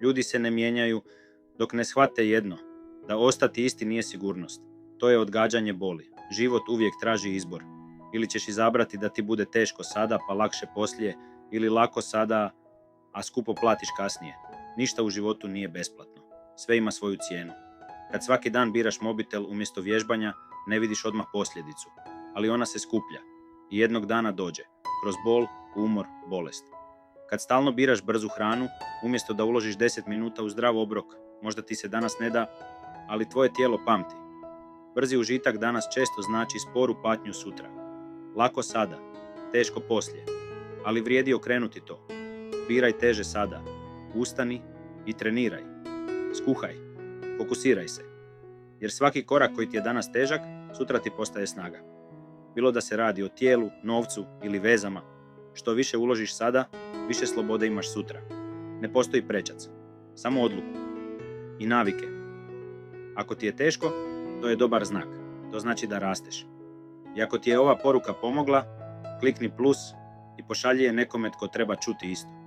Ljudi se ne mijenjaju dok ne shvate jedno, da ostati isti nije sigurnost. To je odgađanje boli. Život uvijek traži izbor. Ili ćeš izabrati da ti bude teško sada pa lakše poslije, ili lako sada, a skupo platiš kasnije. Ništa u životu nije besplatno. Sve ima svoju cijenu. Kad svaki dan biraš mobitel umjesto vježbanja, ne vidiš odmah posljedicu, ali ona se skuplja i jednog dana dođe, kroz bol, umor, bolest. Kad stalno biraš brzu hranu, umjesto da uložiš 10 minuta u zdrav obrok, možda ti se danas ne da, ali tvoje tijelo pamti. Brzi užitak danas često znači sporu patnju sutra. Lako sada, teško poslije, ali vrijedi okrenuti to. Biraj teže sada, ustani i treniraj. Skuhaj, fokusiraj se. Jer svaki korak koji ti je danas težak, sutra ti postaje snaga. Bilo da se radi o tijelu, novcu ili vezama, što više uložiš sada, više slobode imaš sutra. Ne postoji prečac, samo odluku. I navike. Ako ti je teško, to je dobar znak. To znači da rasteš. I ako ti je ova poruka pomogla, klikni plus i pošalji je nekome tko treba čuti isto.